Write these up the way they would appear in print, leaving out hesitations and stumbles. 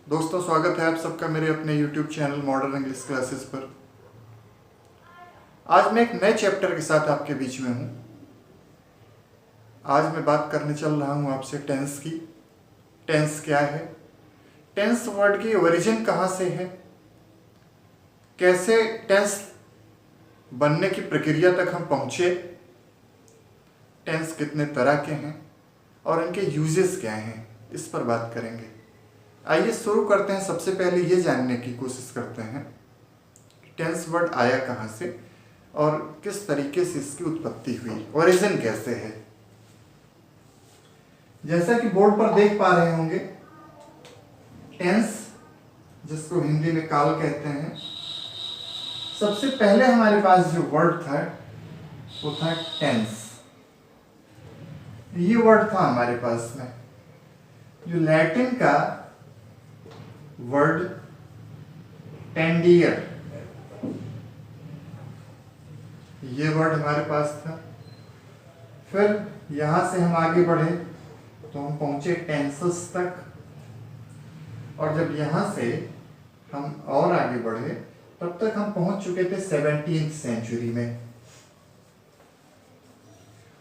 दोस्तों, स्वागत है आप सबका मेरे अपने YouTube channel modern English classes पर। आज मैं एक नए चैप्टर के साथ आपके बीच में हूँ। आज मैं बात करने चल रहा हूँ आपसे टेंस की। टेंस क्या है, टेंस वर्ड की ओरिजिन कहाँ से है, कैसे टेंस बनने की प्रक्रिया तक हम पहुँचे, टेंस कितने तरह के हैं और इनके यूजेस क्या हैं, इस पर बात करेंगे। आइए शुरू करते हैं। सबसे पहले ये जानने की कोशिश करते हैं टेंस वर्ड आया कहाँ से और किस तरीके से इसकी उत्पत्ति हुई, ओरिजिन कैसे है। जैसा कि बोर्ड पर देख पा रहे होंगे, टेंस जिसको हिंदी में काल कहते हैं, सबसे पहले हमारे पास जो वर्ड था वो था टेंस। ये वर्ड था हमारे पास में, जो लैटिन का वर्ड टेंडियर, ये वर्ड हमारे पास था। फिर यहां से हम आगे बढ़े तो हम पहुंचे टेंसेस तक, और जब यहां से हम और आगे बढ़े तब तक हम पहुंच चुके थे 17वीं सेंचुरी में।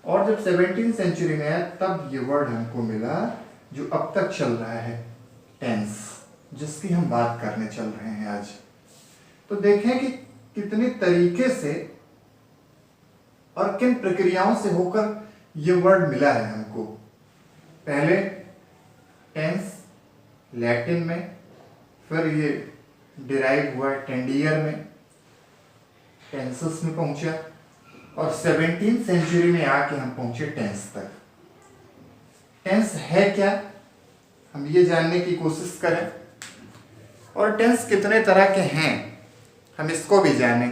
और जब 17वीं सेंचुरी में आया तब ये वर्ड हमको मिला जो अब तक चल रहा है, टेंस, जिसकी हम बात करने चल रहे हैं आज। तो देखें कि कितने तरीके से और किन प्रक्रियाओं से होकर ये वर्ड मिला है हमको। पहले टेंस लैटिन में, फिर ये डिराइव हुआ टेंडियर में, टेंसेस में पहुंचा, और 17वीं सेंचुरी में आके हम पहुंचे टेंस तक। टेंस है क्या, हम ये जानने की कोशिश करें, और टेंस कितने तरह के हैं हम इसको भी जानें।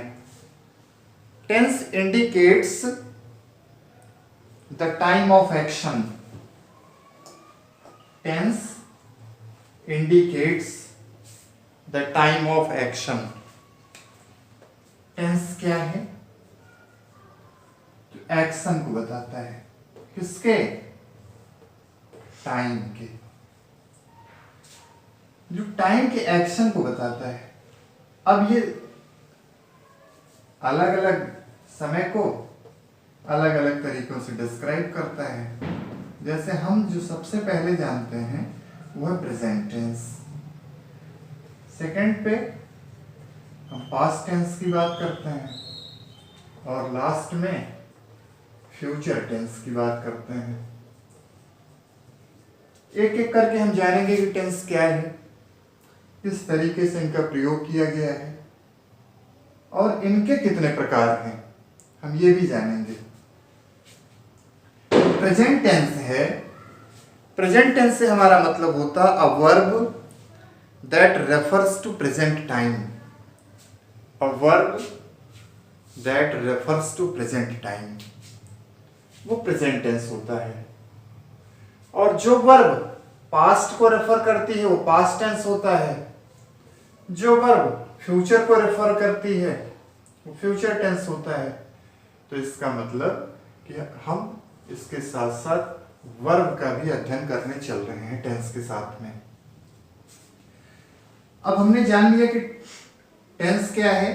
Tense indicates the time of action. Tense indicates the time of action. Tense क्या है, एक्शन को बताता है, किसके, टाइम के, जो टाइम के एक्शन को बताता है। अब ये अलग अलग समय को अलग अलग तरीकों से डिस्क्राइब करता है। जैसे हम जो सबसे पहले जानते हैं वो है प्रेजेंट टेंस, सेकंड पे हम पास्ट टेंस की बात करते हैं, और लास्ट में फ्यूचर टेंस की बात करते हैं। एक एक करके हम जानेंगे कि टेंस क्या है, किस तरीके से इनका प्रयोग किया गया है, और इनके कितने प्रकार हैं, हम ये भी जानेंगे। प्रेजेंट टेंस है, प्रेजेंट टेंस से हमारा मतलब होता है a verb that refers to present time. A verb that refers to present time, वो प्रेजेंट टेंस होता है। और जो वर्ब पास्ट को रेफर करती है वो पास्ट टेंस होता है, जो वर्ब फ्यूचर को रेफर करती है वो फ्यूचर टेंस होता है। तो इसका मतलब कि हम इसके साथ साथ वर्ब का भी अध्ययन करने चल रहे हैं टेंस के साथ में। अब हमने जान लिया कि टेंस क्या है,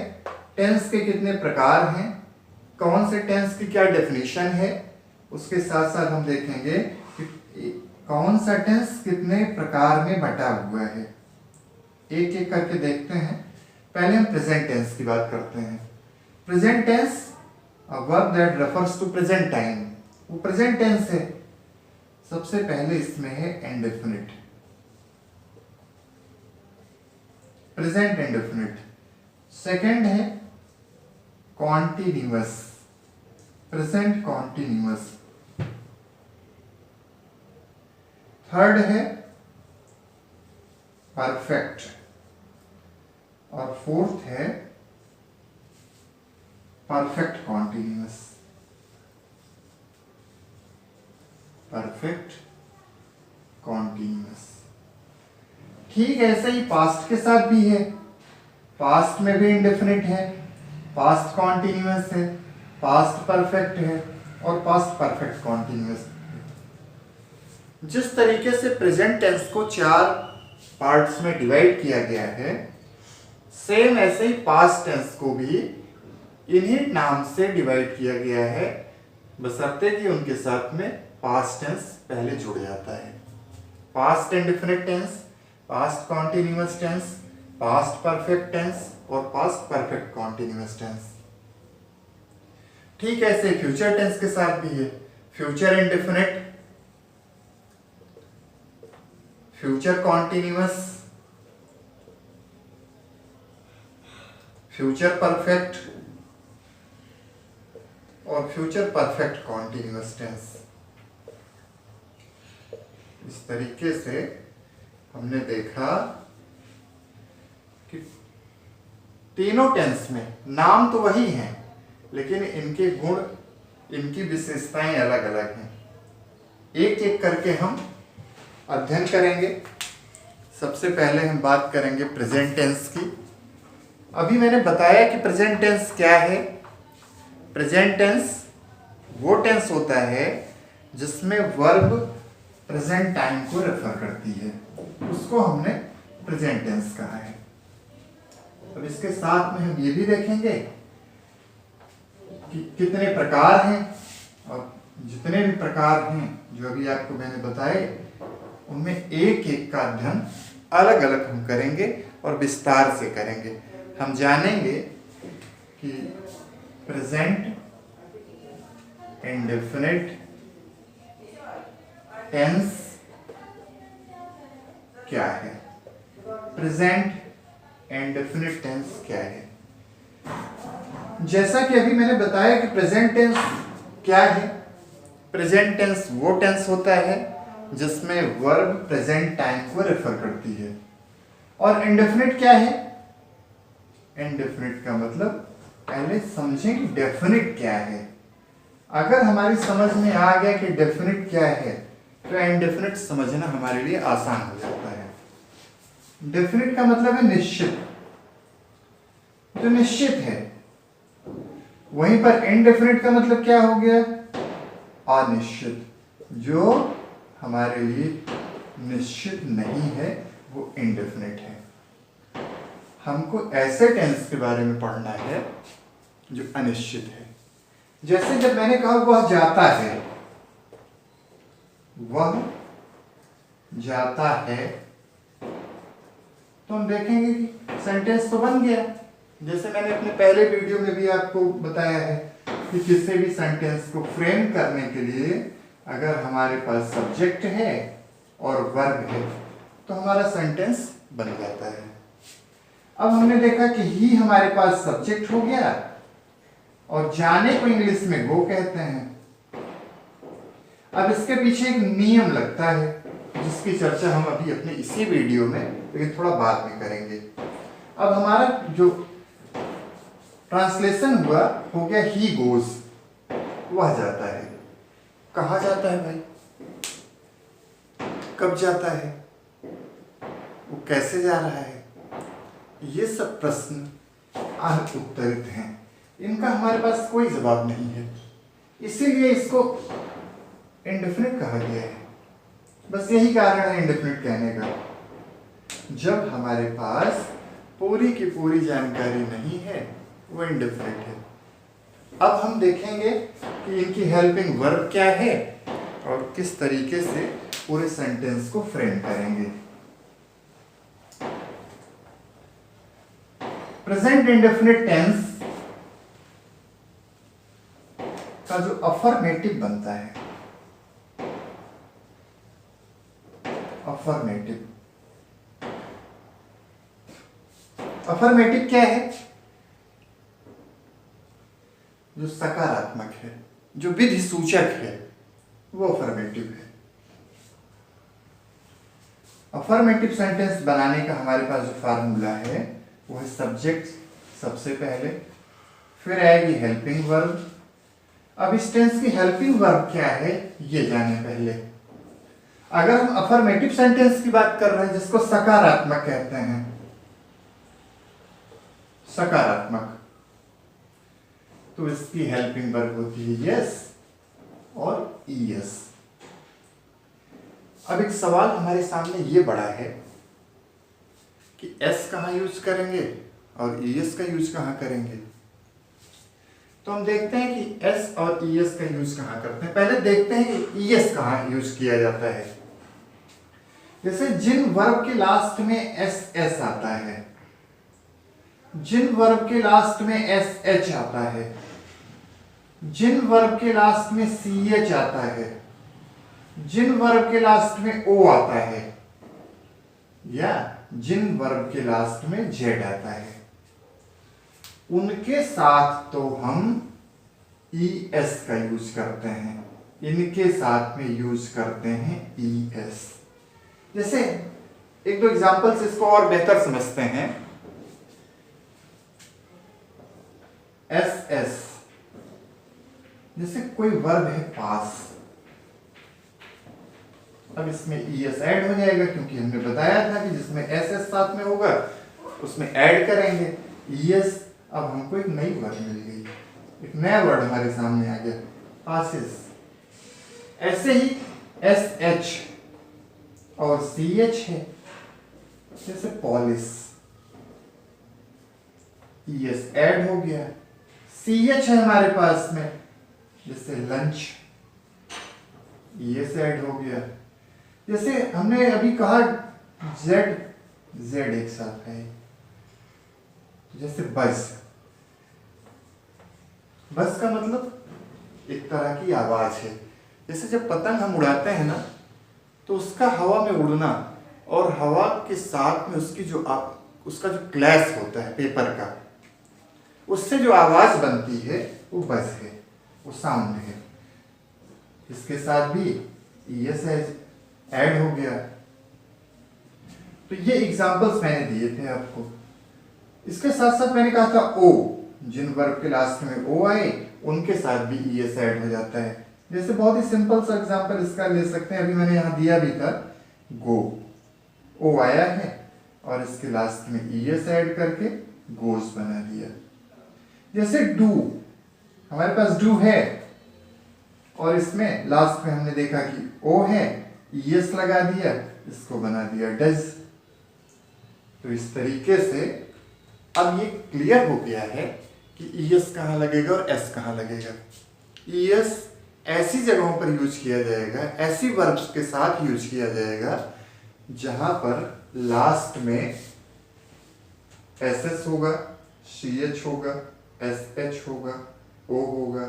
टेंस के कितने प्रकार हैं, कौन से टेंस की क्या डेफिनेशन है, उसके साथ साथ हम देखेंगे कि कौन सा टेंस कितने प्रकार में बटा हुआ है। एक एक करके देखते हैं। पहले हम प्रेजेंट टेंस की बात करते हैं। Present tense a verb that refers to present time, वो प्रेजेंट टेंस है। सबसे पहले इसमें है इंडेफिनिट, प्रेजेंट इंडेफिनिट। सेकंड है कॉन्टिन्यूअस, प्रेजेंट कॉन्टिन्यूअस। थर्ड है परफेक्ट, और फोर्थ है परफेक्ट कॉन्टिन्यूअस। Perfect continuous. ठीक ऐसे ही पास्ट के साथ भी है, पास्ट में भी इंडेफिनिट है, पास्ट कॉन्टिन्यूअस है, पास्ट परफेक्ट है, और पास्ट परफेक्ट कॉन्टिन्यूअस। जिस तरीके से प्रेजेंट टेंस को 4 पार्ट्स में डिवाइड किया गया है, सेम ऐसे ही पास्ट टेंस को भी इन्हीं नाम से डिवाइड किया गया है, बशर्ते कि उनके साथ में पास्ट टेंस पहले जुड़ जाता है। Past indefinite tense, past continuous tense, past perfect tense और पास्ट परफेक्ट कॉन्टिन्यूअस टेंस। ठीक ऐसे फ्यूचर टेंस के साथ भी है। Future indefinite, future continuous, future perfect और फ्यूचर परफेक्ट कॉन्टिन्यूअस टेंस। इस तरीके से हमने देखा कि तीनों टेंस में नाम तो वही हैं, लेकिन इनके गुण, इनकी विशेषताएं अलग अलग हैं। एक एक करके हम अध्ययन करेंगे। सबसे पहले हम बात करेंगे प्रेजेंट टेंस की। अभी मैंने बताया कि प्रेजेंट टेंस क्या है। प्रेजेंट टेंस वो टेंस होता है जिसमें वर्ब प्रेजेंट टाइम को रेफर करती है, उसको हमने प्रेजेंट टेंस कहा है। अब इसके साथ में हम ये भी देखेंगे कि कितने प्रकार हैं, और जितने भी प्रकार हैं जो अभी आपको मैंने बताए, उनमें एक एक का अध्ययन अलग अलग हम करेंगे और विस्तार से करेंगे। हम जानेंगे कि प्रेजेंट इंडेफिनिट टेंस क्या है, प्रेजेंट इंडेफिनिट टेंस क्या है। जैसा कि अभी मैंने बताया कि प्रेजेंट टेंस क्या है। प्रेजेंट टेंस वो टेंस होता है जिसमें वर्ब प्रेजेंट टाइम को रेफर करती है। और इंडेफिनिट क्या है? इंडेफिनिट का मतलब पहले समझें कि डेफिनिट क्या है। अगर हमारी समझ में आ गया कि डेफिनिट क्या है, तो इंडेफिनिट समझना हमारे लिए आसान हो जाता है। डेफिनिट का मतलब है निश्चित, जो निश्चित है। वहीं पर इनडेफिनिट का मतलब क्या हो गया? अनिश्चित, जो हमारे लिए निश्चित नहीं है, वो इनडेफिनिट है। हमको ऐसे टेंस के बारे में पढ़ना है जो अनिश्चित है। जैसे जब मैंने कहा वह जाता है, वह जाता है, तो हम देखेंगे कि सेंटेंस तो बन गया। जैसे मैंने अपने पहले वीडियो में भी आपको बताया है कि किसी भी सेंटेंस को फ्रेम करने के लिए अगर हमारे पास सब्जेक्ट है और वर्ब है तो हमारा सेंटेंस बन जाता है। अब हमने देखा कि ही हमारे पास सब्जेक्ट हो गया और जाने को इंग्लिश में गो कहते हैं। अब इसके पीछे एक नियम लगता है जिसकी चर्चा हम अभी अपने इसी वीडियो में, लेकिन थोड़ा बाद में करेंगे। अब हमारा जो ट्रांसलेशन हुआ हो गया ही गोज, वह जाता है। कहाँ जाता है भाई? कब जाता है? वो कैसे जा रहा है? ये सब प्रश्न अनुत्तरित हैं, इनका हमारे पास कोई जवाब नहीं है। इसीलिए इसको इंडेफिनिट कहा गया है। बस यही कारण है इंडेफिनिट कहने का। जब हमारे पास पूरी की पूरी जानकारी नहीं है, वो इंडेफिनिट है। अब हम देखेंगे कि इनकी हेल्पिंग वर्ब क्या है और किस तरीके से पूरे सेंटेंस को फ्रेम करेंगे। प्रेजेंट इंडेफिनिट टेंस का जो अफर्मेटिव बनता है, अफर्मेटिव, अफर्मेटिव क्या है? जो सकारात्मक है, जो विधि सूचक है, वो अफर्मेटिव है। अफर्मेटिव सेंटेंस बनाने का हमारे पास जो फार्मूला है वो है सब्जेक्ट सबसे पहले, फिर आएगी हेल्पिंग वर्ब। अब इस टेंस की हेल्पिंग वर्ब क्या है ये जाने पहले। अगर हम अफर्मेटिव सेंटेंस की बात कर रहे हैं जिसको सकारात्मक कहते हैं, सकारात्मक, तो इसकी हेल्पिंग वर्ब होती है यस और ईएस। अब एक सवाल हमारे सामने ये बड़ा है कि एस कहाँ यूज करेंगे और ईएस का यूज कहाँ करेंगे। तो हम देखते हैं कि एस और ईएस का यूज कहाँ करते हैं। पहले देखते हैं कि ईएस कहाँ यूज किया जाता है। जैसे जिन वर्ब के लास्ट में एस एस आता है, जिन वर्ब के लास्ट में एस एच आता है, जिन वर्ब के लास्ट में सी एच आता है, जिन वर्ब के लास्ट में ओ आता है, या जिन वर्ब के लास्ट में जेड आता है, उनके साथ तो हम ई एस का यूज करते हैं, इनके साथ में यूज करते हैं ई एस। जैसे एक दो एग्जांपल से इसको और बेहतर समझते हैं। एस एस, जैसे कोई वर्ब है पास, अब इसमें ई एस ऐड हो जाएगा क्योंकि हमने बताया था कि जिसमें एस एस साथ में होगा उसमें ऐड करेंगे ई एस। अब हमको एक नई वर्ड मिल गई, एक नया वर्ड हमारे सामने आ गया, पासिस। ऐसे ही एस एच और सी एच है, जैसे पॉलिस, ई एस ऐड हो गया, सी एच है हमारे पास में, जैसे लंच, ई एस ऐड हो गया। जैसे हमने अभी कहा जेड, जेड एक साथ है, जैसे बस, बस का मतलब एक तरह की आवाज है। जैसे जब पतंग हम उड़ाते हैं ना, तो उसका हवा में उड़ना और हवा के साथ में उसकी जो उसका जो क्लैश होता है पेपर का, उससे जो आवाज बनती है वो बस है, वो साउंड है। इसके साथ भी ईएस ऐड हो गया। तो ये एग्जांपल्स मैंने दिए थे आपको। इसके साथ साथ मैंने कहा था ओ, जिन वर्ब के लास्ट में ओ आए उनके साथ भी ईएस ऐड हो जाता है। जैसे बहुत ही सिंपल सा एग्जांपल इसका ले सकते हैं, अभी मैंने यहाँ दिया भी था, गो, ओ आया है और इसके लास्ट में ईएस ऐड करके गोस बना दिया। जैसे डू, हमारे पास डू है और इसमें लास्ट में हमने देखा कि ओ है, ईएस लगा दिया, इसको बना दिया डज। तो इस तरीके से अब ये क्लियर हो गया है कि ईएस कहाँ लगेगा और एस कहाँ लगेगा। ईएस ऐसी जगहों पर यूज किया जाएगा, ऐसी वर्ब्स के साथ यूज किया जाएगा जहां पर लास्ट में एस एस होगा, सी एच होगा, एस एच होगा, ओ होगा,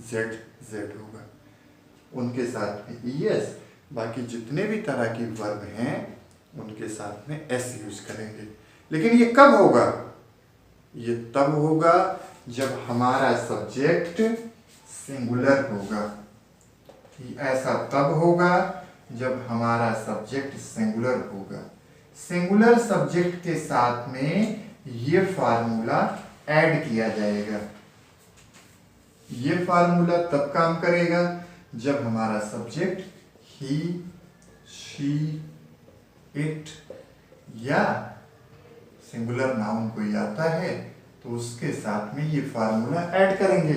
जेड जेड होगा, उनके साथ में ईएस। बाकी जितने भी तरह की वर्ब हैं उनके साथ में एस यूज करेंगे। लेकिन ये कब होगा? ये तब होगा जब हमारा सब्जेक्ट सिंगुलर होगा। ऐसा तब होगा जब हमारा सब्जेक्ट सिंगुलर होगा। सिंगुलर सब्जेक्ट के साथ में ये फार्मूला ऐड किया जाएगा। ये फार्मूला तब काम करेगा जब हमारा सब्जेक्ट ही, शी, इट या सिंगुलर नाउन कोई आता है तो उसके साथ में ये फार्मूला ऐड करेंगे।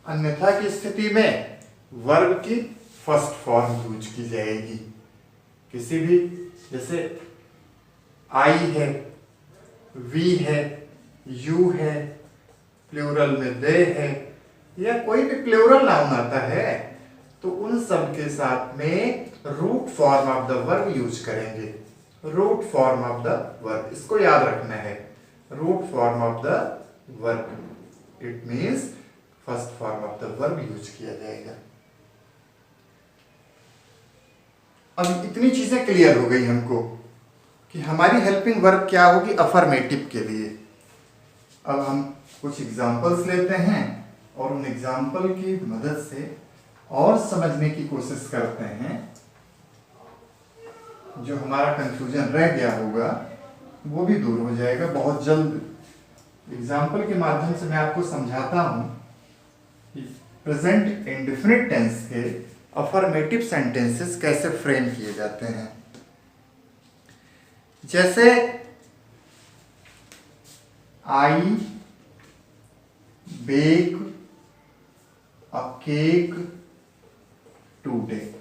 अन्यथा की स्थिति में वर्ब की फर्स्ट फॉर्म यूज की जाएगी। किसी भी, जैसे आई है, वी है, यू है, प्लूरल में दे है, या कोई भी प्लूरल नाउन आता है तो उन सब के साथ में root form of the verb use करेंगे। Root form of the verb, इसको याद रखना है। Root form of the verb, it means first form of the verb use किया जाएगा। अब इतनी चीजें क्लियर हो गई हमको कि हमारी हेल्पिंग वर्ब क्या होगी अफर्मेटिव के लिए। अब हम कुछ एग्जांपल्स लेते हैं और उन एग्जाम्पल की मदद से और समझने की कोशिश करते हैं। जो हमारा कंफ्यूजन रह गया होगा वो भी दूर हो जाएगा बहुत जल्द। एग्जाम्पल के माध्यम से मैं आपको समझाता हूं कि प्रेजेंट इंडेफिनिट टेंस के अफर्मेटिव सेंटेंसेस कैसे फ्रेम किए जाते हैं। जैसे I bake a cake today.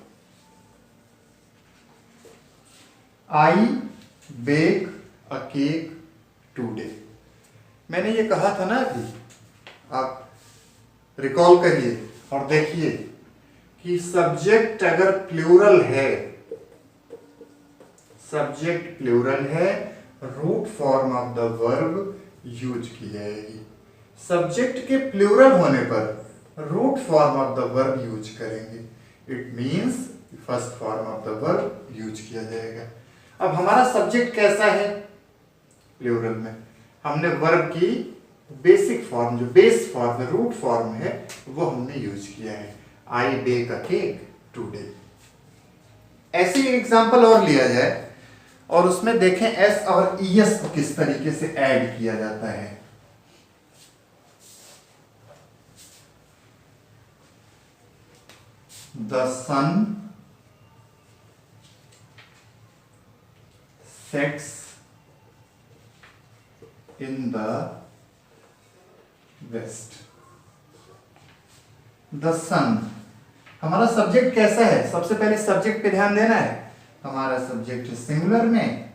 I bake a cake today. मैंने ये कहा था ना अभी, आप रिकॉल करिए और देखिए कि सब्जेक्ट अगर प्लूरल है, सब्जेक्ट प्लूरल है, root form of the verb use की जाएगी। सब्जेक्ट के प्लूरल होने पर root form of the verb use करेंगे। It means first form of the verb use किया जाएगा। अब हमारा सब्जेक्ट कैसा है? प्लूरल में हमने वर्ब की बेसिक फॉर्म, जो बेस फॉर्म, रूट फॉर्म है, वो हमने यूज किया है, आई बेक अ केक टुडे। ऐसे ही एग्जांपल और लिया जाए और उसमें देखें एस और ईएस को किस तरीके से ऐड किया जाता है। The sun sets in the west. The sun, हमारा सब्जेक्ट कैसा है? सबसे पहले सब्जेक्ट पे ध्यान देना है। हमारा सब्जेक्ट सिंगुलर में,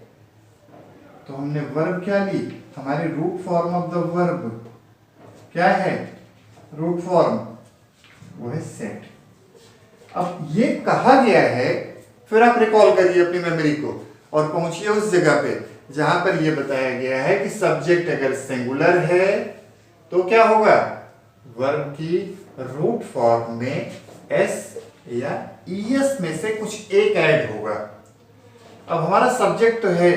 तो हमने वर्ब क्या ली? हमारी root form of the verb क्या है? रूट फॉर्म वो है सेट। अब ये कहा गया है, फिर आप रिकॉल करिए अपनी मेमोरी को और पहुंचिए उस जगह पे जहां पर यह बताया गया है कि सब्जेक्ट अगर सिंगुलर है तो क्या होगा? वर्ब की रूट फॉर्म में एस या ईएस में से कुछ एक ऐड होगा। अब हमारा सब्जेक्ट तो है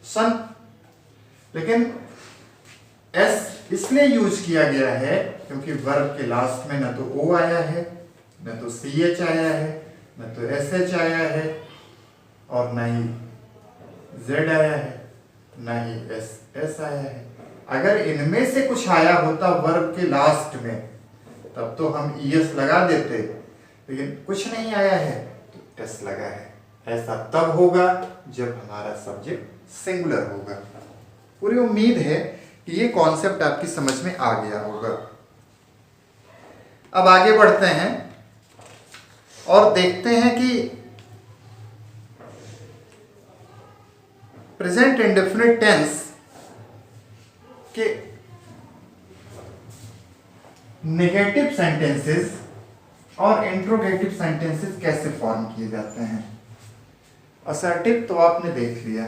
सन, लेकिन एस इसलिए यूज किया गया है क्योंकि वर्ब के लास्ट में न तो ओ आया है, न तो सी एच आया है, न तो एस एच आया है, और न ही जेड आया है, न ही एस एस आया है। अगर इनमें से कुछ आया होता वर्ब के लास्ट में तब तो हम ईएस लगा देते, लेकिन कुछ नहीं आया है तो एस लगा है। ऐसा तब होगा जब हमारा सब्जेक्ट सिंगुलर होगा। पूरी उम्मीद है कि ये कॉन्सेप्ट आपकी समझ में आ गया होगा। अब आगे बढ़ते हैं और देखते हैं कि प्रेजेंट इंडेफिनिट टेंस के नेगेटिव सेंटेंसेस और इंट्रोगेटिव सेंटेंसेस कैसे फॉर्म किए जाते हैं। असर्टिव तो आपने देख लिया,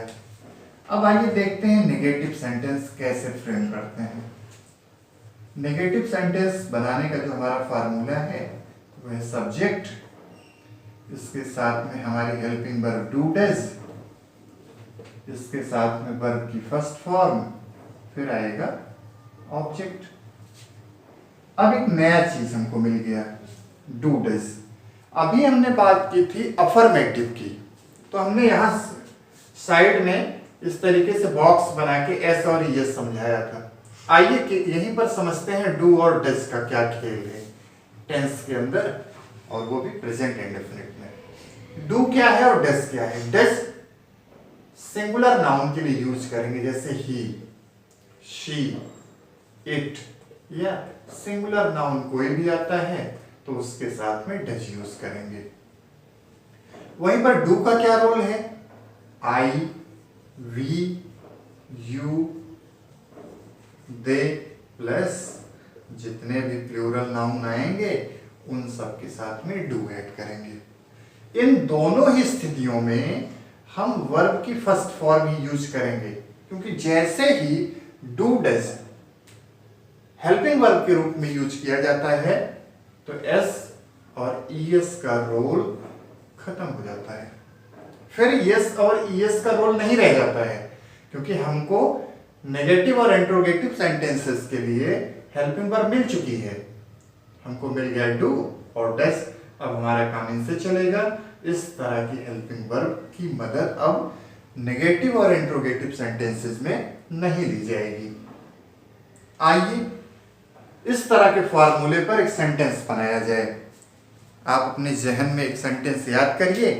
अब आइए देखते हैं नेगेटिव सेंटेंस कैसे फ्रेम करते हैं। नेगेटिव सेंटेंस बनाने का जो हमारा फार्मूला है वो है सब्जेक्ट, इसके साथ में हमारी हेल्पिंग वर्ब डू डज, इसके साथ में वर्ब की फर्स्ट फॉर्म, फिर आएगा ऑब्जेक्ट। अब एक नया चीज हमको मिल गया, डू डज। अभी हमने बात की थी अफर्मेटिव की, तो हमने यहां साइड में इस तरीके से बॉक्स बना के एस और यस समझाया था। आइए कि यहीं पर समझते हैं डू और डज का क्या खेल है टेंस के अंदर, और वो भी प्रेजेंट इंडेफिनिट में। डू क्या है और डज क्या है? डज सिंगुलर नाउन के लिए यूज करेंगे, जैसे ही, शी, इट, या सिंगुलर नाउन कोई भी आता है तो उसके साथ में डज यूज करेंगे। वहीं पर डू का क्या रोल है? आई, वी, यू, दे प्लस जितने भी प्लूरल नाउन आएंगे उन सब के साथ में डू ऐड करेंगे। इन दोनों ही स्थितियों में हम वर्ब की फर्स्ट फॉर्म ही यूज करेंगे, क्योंकि जैसे ही डू डज हेल्पिंग वर्ब के रूप में यूज किया जाता है तो एस और ईएस का रोल खत्म हो जाता है। फिर यस और ईएस का रोल नहीं रह जाता है, क्योंकि हमको नेगेटिव और इंट्रोगेटिव सेंटेंसेस के लिए हेल्पिंग वर्ब मिल चुकी है। हमको मिल गया डू और डज, अब हमारा काम इनसे चलेगा। इस तरह की हेल्पिंग वर्ब की मदद अब नेगेटिव और इंट्रोगेटिव सेंटेंसेस में नहीं ली जाएगी। आइए इस तरह के फॉर्मूले पर एक सेंटेंस बनाया जाए। आप अपने जहन में एक सेंटेंस याद करिए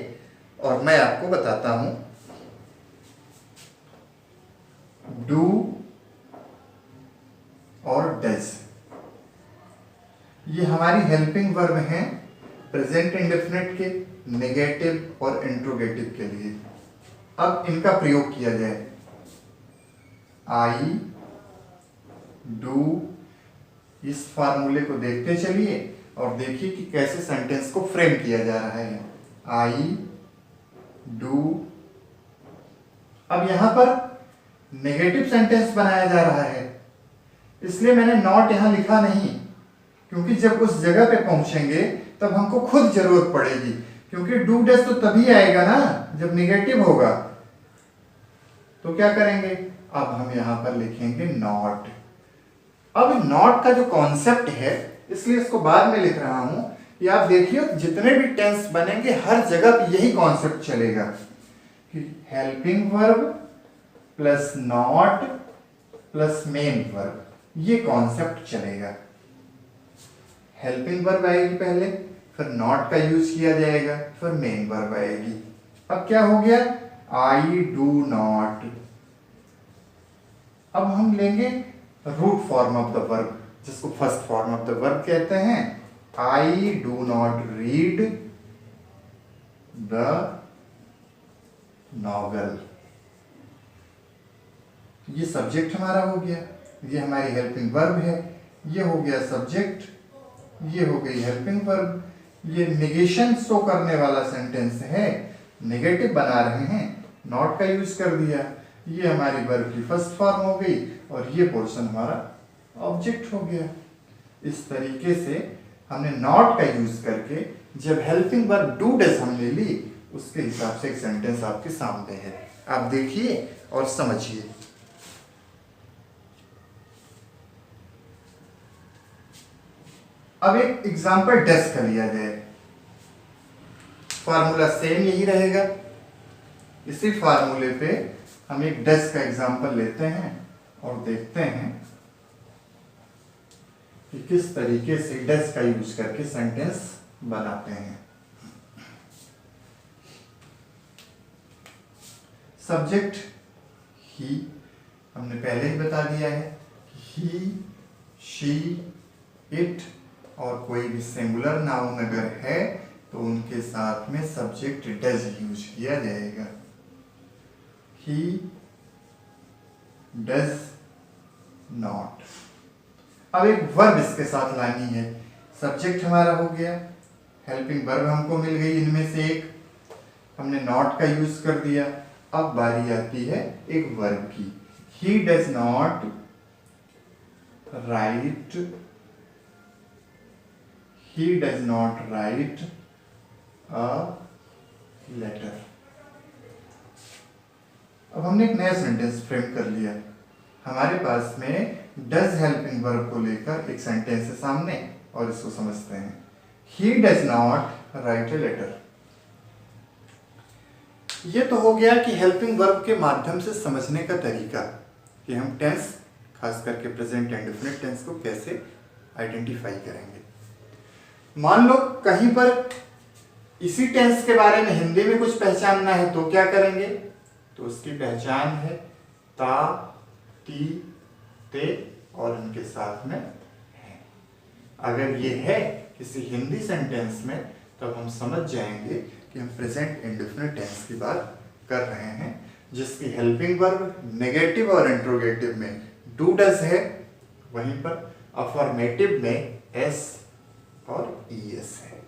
और मैं आपको बताता हूं। डू और डज ये हमारी हेल्पिंग वर्ब हैं प्रेजेंट इंडेफिनिट के, नेगेटिव और इंट्रोगेटिव के लिए। अब इनका प्रयोग किया जाए। आई डू, इस फार्मूले को देखते चलिए और देखिए कि कैसे सेंटेंस को फ्रेम किया जा रहा है। आई डू, अब यहां पर नेगेटिव सेंटेंस बनाया जा रहा है, इसलिए मैंने नॉट यहां लिखा नहीं, क्योंकि जब उस जगह पे पहुंचेंगे तब हमको खुद जरूरत पड़ेगी, क्योंकि डू डज तो तभी आएगा ना जब नेगेटिव होगा। तो क्या करेंगे, अब हम यहां पर लिखेंगे नॉट। अब नॉट का जो कॉन्सेप्ट है, इसलिए इसको बाद में लिख रहा हूं कि आप देखिए जितने भी टेंस बनेंगे हर जगह पे यही कॉन्सेप्ट चलेगा कि helping verb plus not plus main verb, ये कॉन्सेप्ट चलेगा। हेल्पिंग वर्ब आएगी पहले, फिर नॉट का यूज किया जाएगा, फिर मेन वर्ब आएगी। अब क्या हो गया, आई डू नॉट। अब हम लेंगे root form of the verb, जिसको first form of the verb कहते हैं। I do not read the novel. ये सब्जेक्ट हमारा हो गया, ये हमारी हेल्पिंग वर्ब है, ये हो गया सब्जेक्ट, ये हो गई हेल्पिंग वर्ब। ये नेगेशन शो करने वाला सेंटेंस है, नेगेटिव बना रहे हैं, नॉट का यूज कर दिया। ये हमारी वर्ब की फर्स्ट फॉर्म हो गई और ये पोर्शन हमारा ऑब्जेक्ट हो गया। इस तरीके से हमने नॉट का यूज करके जब हेल्पिंग वर्ब डू डज हमने ली, उसके हिसाब से एक सेंटेंस आपके सामने है। आप देखिए और समझिए। अब एक एग्जाम्पल डज का लिया जाए, फार्मूला सेम यही रहेगा। इसी फार्मूले पे हम एक डज का एग्जाम्पल लेते हैं और देखते हैं कि किस तरीके से डज का यूज करके सेंटेंस बनाते हैं। सब्जेक्ट ही हमने पहले ही बता दिया है, ही, शी, इट और कोई भी सिंगुलर नाउन अगर है तो उनके साथ में सब्जेक्ट डज यूज किया जाएगा। ही डज नॉट। अब एक वर्ब इसके साथ लानी है। सब्जेक्ट हमारा हो गया, हेल्पिंग वर्ब हमको मिल गई इनमें से एक, हमने नॉट का यूज कर दिया। अब बारी आती है एक वर्ब की। He does not write, he does not write a letter. अब हमने एक नया सेंटेंस फ्रेम कर लिया। हमारे पास में डज हेल्पिंग वर्ब को लेकर एक सेंटेंस है सामने और इसको समझते हैं। He does not write a letter. ये तो हो गया कि हेल्पिंग वर्ब के माध्यम से समझने का तरीका कि हम टेंस, खास करके प्रेजेंट एंड डेफिनेट टेंस को कैसे आइडेंटिफाई करेंगे। मान लो कहीं पर इसी टेंस के बारे में हिंदी में कुछ पहचानना है तो क्या करेंगे, तो उसकी पहचान है ता, ती, ते और इनके साथ में है। अगर ये है किसी हिंदी सेंटेंस में तब हम समझ जाएंगे कि हम प्रेजेंट इंडेफिनिट टेंस की बात कर रहे हैं, जिसकी हेल्पिंग वर्ब नेगेटिव और इंट्रोगेटिव में डू डज है, वहीं पर अफर्मेटिव में एस और ईएस है।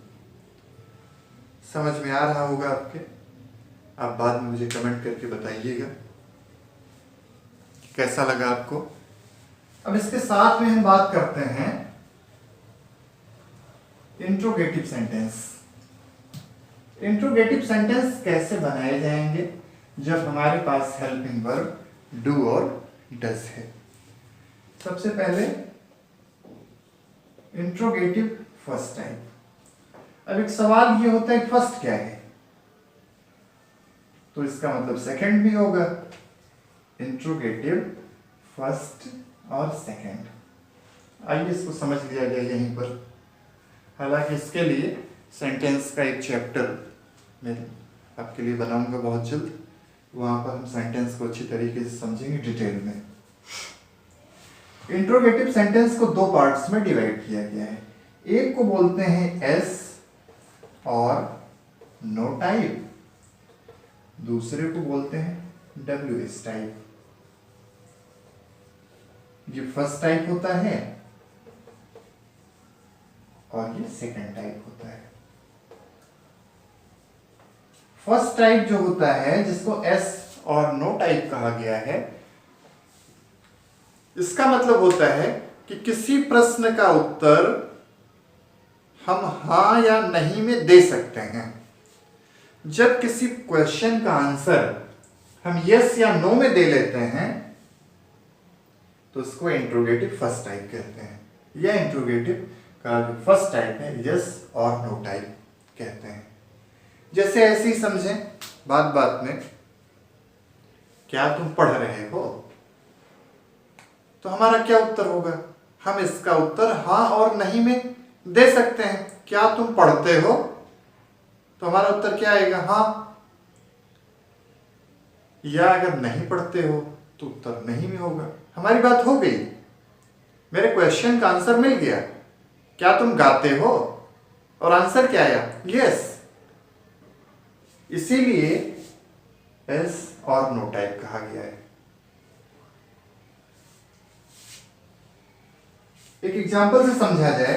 समझ में आ रहा होगा आपके? आप बाद में मुझे कमेंट करके बताइएगा कैसा लगा आपको। अब इसके साथ में हम बात करते हैं इंट्रोगेटिव सेंटेंस। इंट्रोगेटिव सेंटेंस कैसे बनाए जाएंगे जब हमारे पास हेल्पिंग वर्ब डू और डज है। सबसे पहले इंट्रोगेटिव फर्स्ट टाइप। अब एक सवाल ये होता है फर्स्ट क्या है, तो इसका मतलब सेकंड भी होगा। इंट्रोगेटिव फर्स्ट और सेकंड, आइए इसको समझ लिया जाए यहीं पर। हालांकि इसके लिए सेंटेंस का एक चैप्टर मैं आपके लिए बनाऊंगा बहुत जल्द, वहां पर हम सेंटेंस को अच्छी तरीके से समझेंगे डिटेल में। इंट्रोगेटिव सेंटेंस को दो पार्ट्स में डिवाइड किया गया है। एक को बोलते हैं एस और नो टाइप, दूसरे को बोलते हैं WH टाइप। ये फर्स्ट टाइप होता है और ये सेकंड टाइप होता है। फर्स्ट टाइप जो होता है, जिसको एस और नो टाइप कहा गया है, इसका मतलब होता है कि किसी प्रश्न का उत्तर हम हाँ या नहीं में दे सकते हैं। जब किसी क्वेश्चन का आंसर हम यस या नो में दे लेते हैं तो उसको इंट्रोगेटिव फर्स्ट टाइप कहते हैं। यह इंट्रोगेटिव का जो फर्स्ट टाइप है यस और नो टाइप कहते हैं। जैसे ऐसे ही समझें, बात बात में, क्या तुम पढ़ रहे हो, तो हमारा क्या उत्तर होगा? हम इसका उत्तर हाँ और नहीं में दे सकते हैं। क्या तुम पढ़ते हो, तो हमारा उत्तर क्या आएगा? हाँ। या अगर नहीं पढ़ते हो तो उत्तर नहीं में होगा। हमारी बात हो गई, मेरे क्वेश्चन का आंसर मिल गया। क्या तुम गाते हो, और आंसर क्या आया? यस। इसीलिए एस और नो टाइप कहा गया है। एक एग्जांपल से समझा जाए,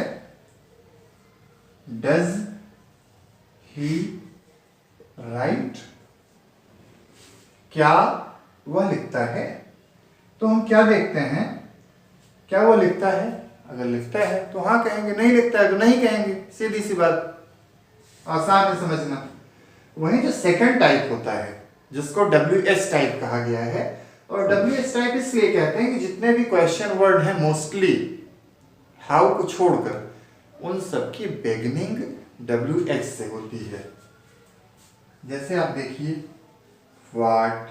डज ही राइट, क्या वह लिखता है? तो हम क्या देखते हैं, क्या वो लिखता है? अगर लिखता है तो हाँ कहेंगे, नहीं लिखता है तो नहीं कहेंगे। सीधी सी बात, आसान है समझना। वहीं जो सेकंड टाइप होता है, जिसको WH टाइप कहा गया है, और WH टाइप इसलिए कहते हैं कि जितने भी क्वेश्चन वर्ड हैं मोस्टली हाउ को छोड़कर, उन सब की बिगिनिंग WH से होती है। जैसे आप देखिए, what,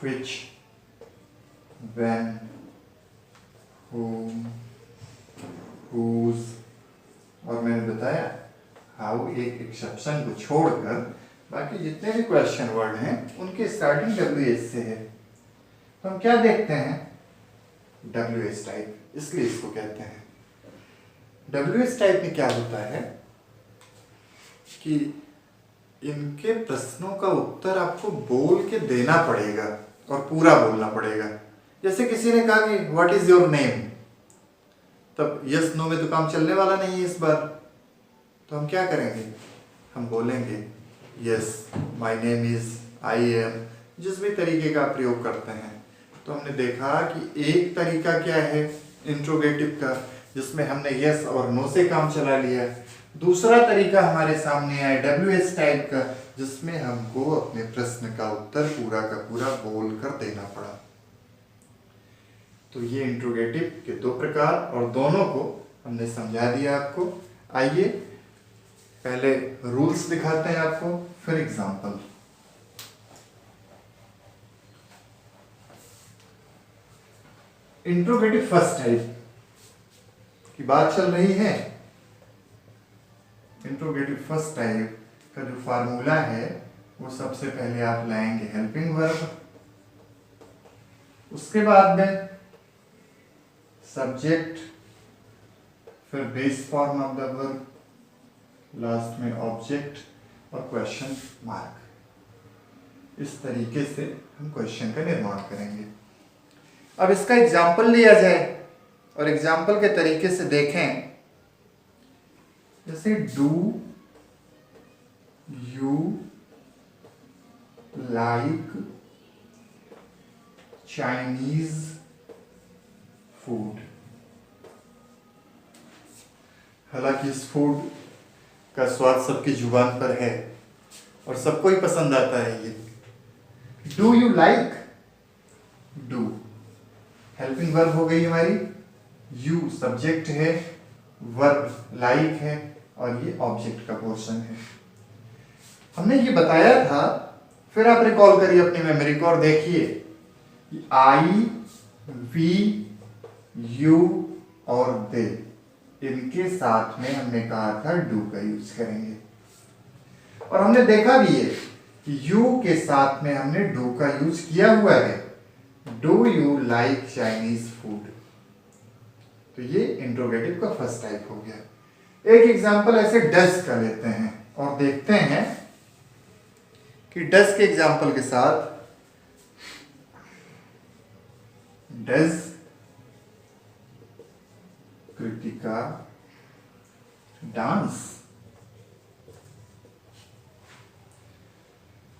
which, when, whom, whose, और मैंने बताया हाउ एक एक्सेप्शन को छोड़कर बाकी जितने भी क्वेश्चन वर्ड हैं उनकी स्टार्टिंग WH से है। तो हम क्या देखते हैं? WH टाइप, इसलिए इसको कहते हैं। WH टाइप में क्या होता है कि इनके प्रश्नों का उत्तर आपको बोल के देना पड़ेगा और पूरा बोलना पड़ेगा। जैसे किसी ने कहा कि व्हाट इज योर नेम, तब यस नो में तो काम चलने वाला नहीं है इस बार। तो हम क्या करेंगे? हम बोलेंगे yes my name is, I am, जिस भी तरीके का प्रयोग करते हैं। तो हमने देखा कि एक तरीका क्या है इंट्रोगेटिव का, जिसमें हमने यस और नो से काम चला लिया। दूसरा तरीका हमारे सामने है WH टाइप का, जिसमें हमको अपने प्रश्न का उत्तर पूरा का पूरा बोल कर देना पड़ा। तो ये इंट्रोगेटिव के दो प्रकार, और दोनों को हमने समझा दिया आपको। आइए पहले रूल्स दिखाते हैं आपको, फिर एग्जांपल। इंट्रोगेटिव फर्स्ट टाइप की बात चल रही है। इंट्रोगेटिव फर्स्ट टाइप का जो फार्मूला है वो सबसे पहले आप लाएंगे हेल्पिंग वर्ब, उसके बाद में सब्जेक्ट, फिर base form of the verb, last में ऑब्जेक्ट और क्वेश्चन मार्क। इस तरीके से हम क्वेश्चन का निर्माण करेंगे। अब इसका एग्जाम्पल लिया जाए और एग्जाम्पल के तरीके से देखें। जैसे do you like Chinese food. हालांकि इस फूड का स्वाद सबकी जुबान पर है और सबको ही पसंद आता है। ये do you like, do helping verb हो गई हमारी, यू सब्जेक्ट है, वर्ब लाइक है, और ये ऑब्जेक्ट का पोर्शन है। हमने ये बताया था, फिर आप रिकॉल करिए अपनी मेमोरी को और देखिए, आई, वी, यू और दे, इनके साथ में हमने कहा था डू का यूज करेंगे। और हमने देखा भी है कि यू के साथ में हमने डू का यूज किया हुआ है। Do you like Chinese food. तो ये इंट्रोगेटिव का फर्स्ट टाइप हो गया। एक एग्जांपल ऐसे डज का लेते हैं और देखते हैं कि डज के एग्जाम्पल के साथ डज कृतिका डांस।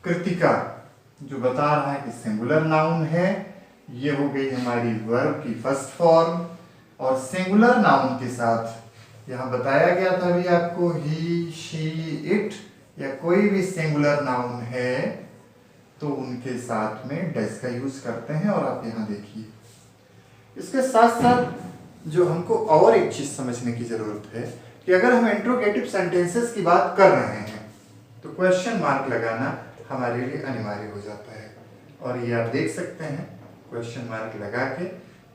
कृतिका जो बता रहा है कि सिंगुलर नाउन है, ये हो गई हमारी वर्ब की फर्स्ट फॉर्म। और सिंगुलर नाउन के साथ यहां बताया गया था अभी आपको, ही, शी, इट या कोई भी सिंगुलर नाउन है तो उनके साथ में डज का यूज करते हैं। और आप यहां देखिए, इसके साथ साथ जो हमको और एक चीज समझने की जरूरत है कि अगर हम इंट्रोगेटिव सेंटेंसेस की बात कर रहे हैं तो क्वेश्चन मार्क लगाना हमारे लिए अनिवार्य हो जाता है। और ये आप देख सकते हैं क्वेश्चन मार्क लगा के,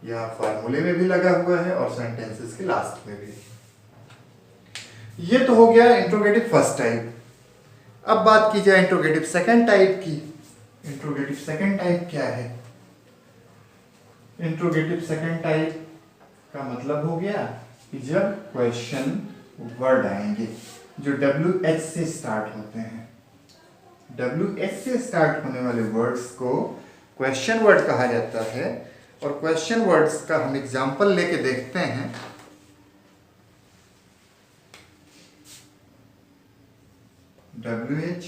यहाँ फार्मूले में भी लगा हुआ है और सेंटेंसेस के लास्ट में भी। ये तो हो गया इंट्रोगेटिव फर्स्ट टाइप। अब बात की जाए इंट्रोगेटिव सेकंड टाइप की। इंट्रोगेटिव सेकंड टाइप क्या है? इंट्रोगेटिव सेकंड टाइप का मतलब हो गया कि जब क्वेश्चन वर्ड आएंगे जो WH से स्टार्ट होते हैं, WH से स्टार्ट होने वाले वर्ड्स को क्वेश्चन वर्ड कहा जाता है। और क्वेश्चन वर्ड्स का हम एग्जांपल लेके देखते हैं। WH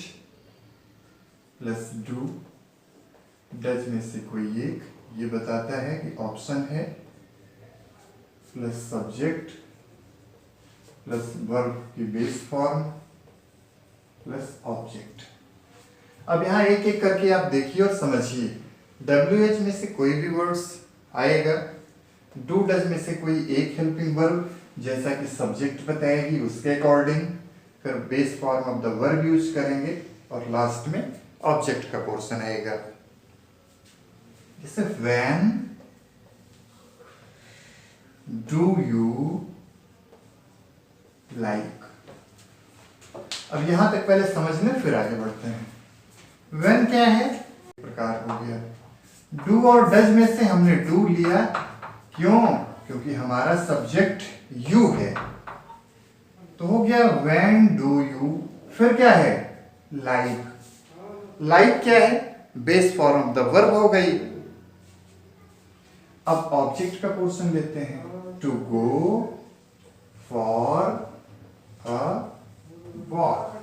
प्लस डू, डज में से कोई एक, ये बताता है कि ऑप्शन है, प्लस सब्जेक्ट प्लस वर्ब की बेस फॉर्म प्लस ऑब्जेक्ट। अब यहां एक एक करके आप देखिए और समझिए। WH में से कोई भी वर्ड्स आएगा, डू डज में से कोई एक हेल्पिंग वर्ब जैसा कि सब्जेक्ट बताएगी उसके अकॉर्डिंग, फिर base form of the verb use करेंगे और लास्ट में ऑब्जेक्ट का पोर्शन आएगा। जैसे व्हेन डू यू लाइक। अब यहां तक पहले समझ लें फिर आगे बढ़ते हैं। व्हेन क्या है? प्रकार हो गया। डू और डज में से हमने डू लिया, क्यों? क्योंकि हमारा सब्जेक्ट यू है, तो हो गया व्हेन डू यू। फिर क्या है? लाइक। लाइक क्या है? Base form of the verb हो गई। अब ऑब्जेक्ट का पोर्शन लेते हैं। To go for a walk.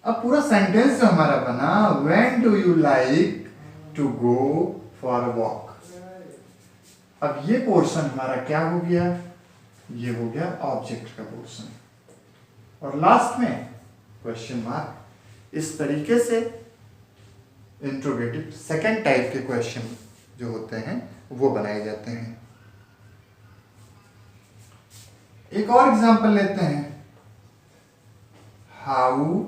अब पूरा सेंटेंस जो हमारा बना, when do you like to go for a walk. अब ये पोर्शन हमारा क्या हो गया? ये हो गया ऑब्जेक्ट का पोर्शन। और लास्ट में क्वेश्चन मार्क। इस तरीके से इंट्रोगेटिव सेकंड टाइप के क्वेश्चन जो होते हैं वो बनाए जाते हैं। एक और एग्जांपल लेते हैं। How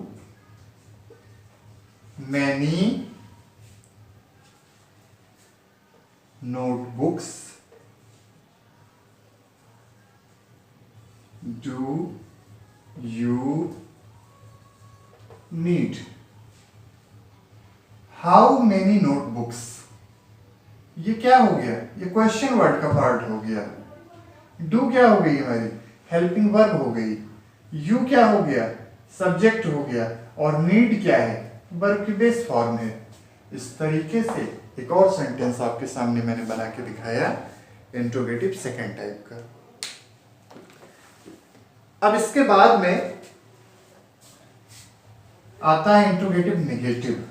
many notebooks do you need? How many notebooks, ये क्या हो गया? ये क्वेश्चन वर्ड का पार्ट हो गया। डू क्या हो गई हमारी? हेल्पिंग वर्ब हो गई। यू क्या हो गया? सब्जेक्ट हो गया। और नीड क्या है? वर्ब की बेस फॉर्म है। इस तरीके से एक और सेंटेंस आपके सामने मैंने बना के दिखाया इंट्रोगेटिव सेकंड टाइप का। अब इसके बाद में आता है इंट्रोगेटिव नेगेटिव।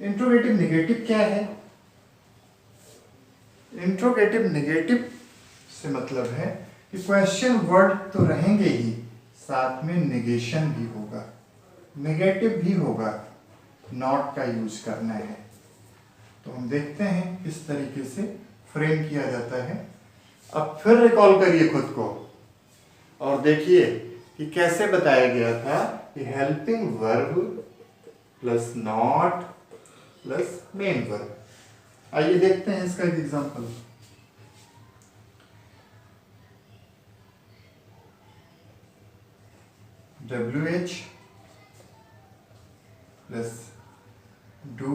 इंट्रोगेटिव नेगेटिव क्या है? इंट्रोगेटिव नेगेटिव से मतलब है कि क्वेश्चन वर्ड तो रहेंगे ही, साथ में नेगेशन भी होगा, नेगेटिव भी होगा, नॉट का यूज करना है। तो हम देखते हैं किस तरीके से फ्रेम किया जाता है। अब फिर रिकॉल करिए खुद को और देखिए कि कैसे बताया गया था कि helping verb plus not plus main verb. आइए देखते हैं इसका एक example. WH plus do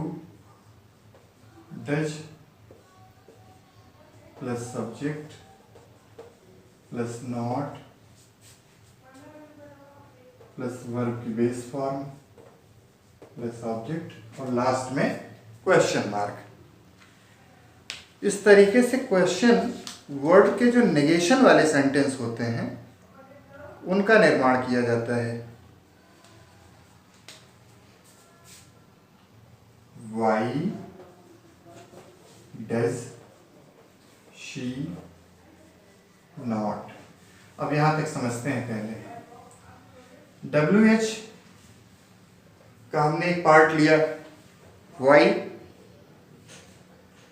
does plus subject plus not plus verb की बेस फॉर्म प्लस ऑब्जेक्ट और लास्ट में क्वेश्चन मार्क। इस तरीके से क्वेश्चन वर्ड के जो नेगेशन वाले सेंटेंस होते हैं उनका निर्माण किया जाता है। Why does she not? अब यहां तक समझते हैं पहले। WH का हमने एक पार्ट लिया, Why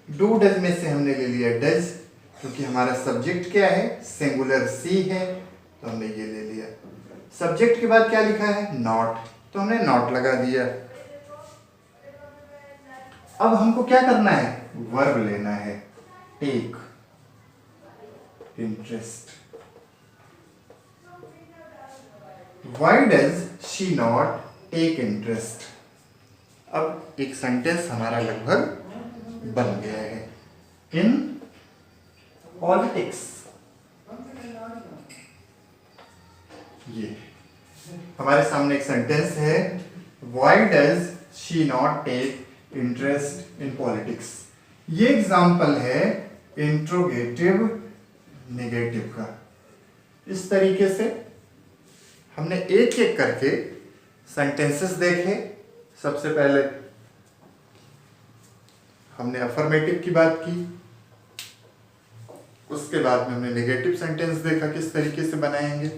डू डज में से हमने ले लिया डज, क्योंकि हमारा सब्जेक्ट क्या है, सिंगुलर सी है, तो हमने ये ले लिया। सब्जेक्ट के बाद क्या लिखा है, नॉट, तो हमने नॉट लगा दिया। अब हमको क्या करना है, वर्ब लेना है, take interest. Why does she not take interest. अब एक सेंटेंस हमारा लगभग बन गया है। इन पॉलिटिक्स, ये हमारे सामने एक सेंटेंस है, why does she not take interest in politics. ये एग्जाम्पल है इंट्रोगेटिव नेगेटिव का। इस तरीके से हमने एक एक करके सेंटेंसेस देखे। सबसे पहले हमने अफर्मेटिव की बात की, उसके बाद में हमने नेगेटिव सेंटेंस देखा किस tरिके से बनाएंगे।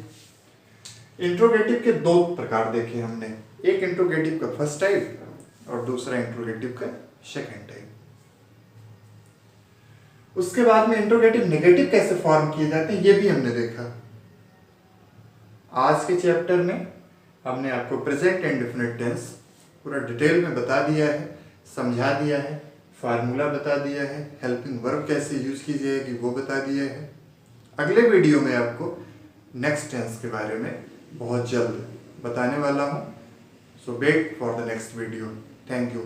इंट्रोगेटिव के दो प्रकार देखे हमने, एक इंट्रोगेटिव का फर्स्ट टाइप और दूसरा इंट्रोगेटिव का सेकंड टाइप। उसके बाद में इंट्रोगेटिव नेगेटिव कैसे फॉर्म किए जाते हैं ये भी हमने देखा। आज के चैप्टर में हमने आपको प्रेजेंट इंडेफिनिट टेंस पूरा डिटेल में बता दिया है, समझा दिया है, फार्मूला बता दिया है, हेल्पिंग वर्ब कैसे यूज की जाएगी वो बता दिया है। अगले वीडियो में आपको नेक्स्ट टेंस के बारे में बहुत जल्द बताने वाला हूँ। So wait for the next video. Thank you.